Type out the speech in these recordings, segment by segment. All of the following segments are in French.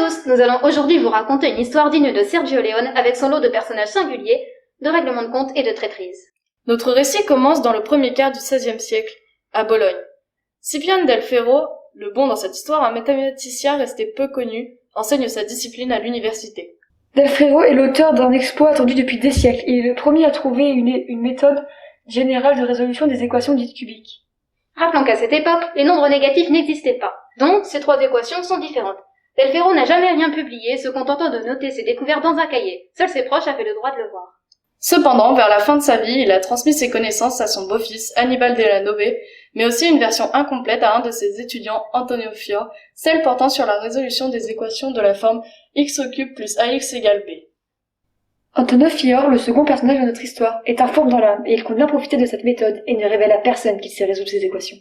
tous, nous allons aujourd'hui vous raconter une histoire digne de Sergio Leone avec son lot de personnages singuliers, de règlements de compte et de traîtrises. Notre récit commence dans le premier quart du XVIe siècle, à Bologne. Scipione del Ferro, le bon dans cette histoire, un mathématicien resté peu connu, enseigne sa discipline à l'université. Del Ferro est l'auteur d'un exploit attendu depuis des siècles. Il est le premier à trouver une méthode générale de résolution des équations dites cubiques. Rappelons qu'à cette époque, les nombres négatifs n'existaient pas. Donc, ces trois équations sont différentes. Del Ferro n'a jamais rien publié, se contentant de noter ses découvertes dans un cahier. Seuls ses proches avaient le droit de le voir. Cependant, vers la fin de sa vie, il a transmis ses connaissances à son beau-fils, Annibal della Nove, mais aussi une version incomplète à un de ses étudiants, Antonio Fior, celle portant sur la résolution des équations de la forme x au cube plus ax égale b. Antonio Fior, le second personnage de notre histoire, est informe dans l'âme et il compte bien profiter de cette méthode et ne révèle à personne qu'il sait résoudre ces équations.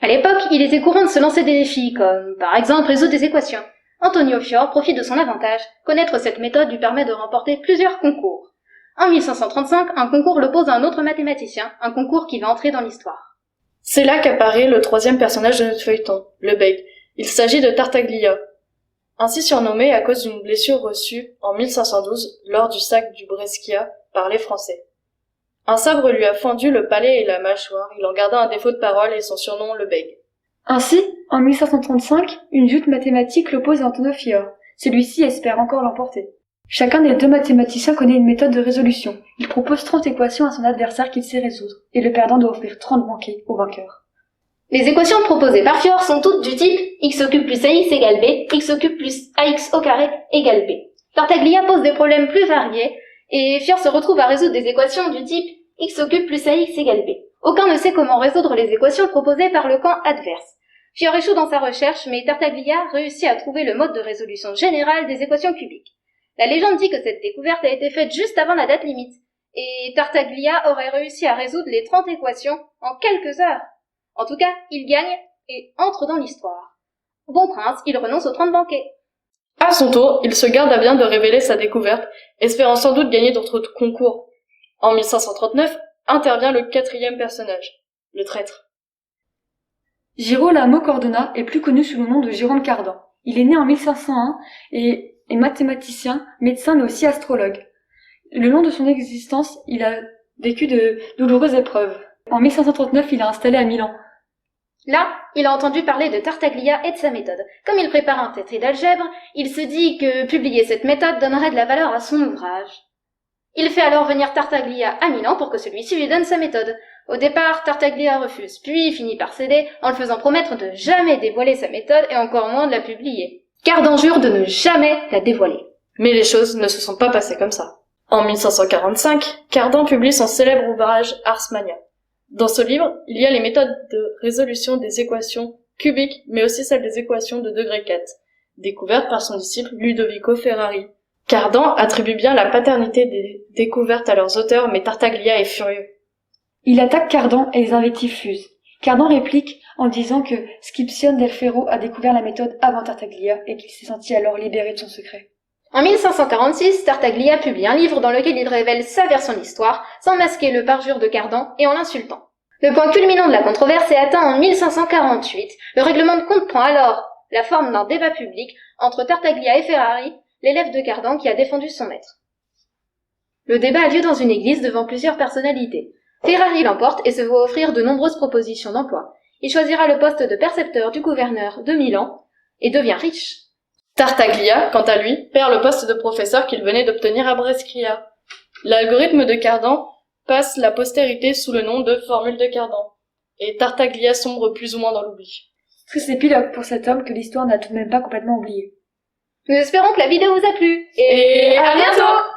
À l'époque, il était courant de se lancer des défis, comme, par exemple, résoudre des équations. Antonio Fior profite de son avantage. Connaître cette méthode lui permet de remporter plusieurs concours. En 1535, un concours l'oppose à un autre mathématicien, un concours qui va entrer dans l'histoire. C'est là qu'apparaît le troisième personnage de notre feuilleton, le bègue. Il s'agit de Tartaglia, ainsi surnommé à cause d'une blessure reçue en 1512 lors du sac du Brescia par les Français. Un sabre lui a fendu le palais et la mâchoire, il en garda un défaut de parole et son surnom le bègue. Ainsi, en 1535, une joute mathématique l'oppose à Antonio Fior. Celui-ci espère encore l'emporter. Chacun des deux mathématiciens connaît une méthode de résolution. Il propose 30 équations à son adversaire qu'il sait résoudre, et le perdant doit offrir 30 banquets au vainqueur. Les équations proposées par Fior sont toutes du type x au cube plus ax égale b, x au cube plus ax au carré égale b. Tartaglia pose des problèmes plus variés, et Fior se retrouve à résoudre des équations du type x au cube plus ax égale b. Aucun ne sait comment résoudre les équations proposées par le camp adverse. Fior échoue dans sa recherche, mais Tartaglia réussit à trouver le mode de résolution générale des équations cubiques. La légende dit que cette découverte a été faite juste avant la date limite, et Tartaglia aurait réussi à résoudre les 30 équations en quelques heures. En tout cas, il gagne et entre dans l'histoire. Bon prince, il renonce aux 30 banquets. À son tour, il se garde à bien de révéler sa découverte, espérant sans doute gagner d'autres concours. En 1539, intervient le quatrième personnage, le traître. Girolamo Cardona est plus connu sous le nom de Jérôme Cardan. Il est né en 1501 et est mathématicien, médecin mais aussi astrologue. Le long de son existence, il a vécu de douloureuses épreuves. En 1539, il est installé à Milan. Là, il a entendu parler de Tartaglia et de sa méthode. Comme il prépare un traité d'algèbre, il se dit que publier cette méthode donnerait de la valeur à son ouvrage. Il fait alors venir Tartaglia à Milan pour que celui-ci lui donne sa méthode. Au départ, Tartaglia refuse, puis finit par céder en le faisant promettre de jamais dévoiler sa méthode et encore moins de la publier. Cardan jure de ne jamais la dévoiler. Mais les choses ne se sont pas passées comme ça. En 1545, Cardan publie son célèbre ouvrage Ars Magna. Dans ce livre, il y a les méthodes de résolution des équations cubiques, mais aussi celles des équations de degré 4, découvertes par son disciple Ludovico Ferrari. Cardan attribue bien la paternité des découvertes à leurs auteurs, mais Tartaglia est furieux. Il attaque Cardan et les invectives fusent. Cardan réplique en disant que Scipione del Ferro a découvert la méthode avant Tartaglia et qu'il s'est senti alors libéré de son secret. En 1546, Tartaglia publie un livre dans lequel il révèle sa version de l'histoire, sans masquer le parjure de Cardan et en l'insultant. Le point culminant de la controverse est atteint en 1548. Le règlement de compte prend alors la forme d'un débat public entre Tartaglia et Ferrari, l'élève de Cardan qui a défendu son maître. Le débat a lieu dans une église devant plusieurs personnalités. Ferrari l'emporte et se voit offrir de nombreuses propositions d'emploi. Il choisira le poste de percepteur du gouverneur de Milan et devient riche. Tartaglia, quant à lui, perd le poste de professeur qu'il venait d'obtenir à Brescia. L'algorithme de Cardan passe la postérité sous le nom de formule de Cardan, et Tartaglia sombre plus ou moins dans l'oubli. Triste épilogue pour cet homme que l'histoire n'a tout de même pas complètement oublié. Nous espérons que la vidéo vous a plu. Et à bientôt!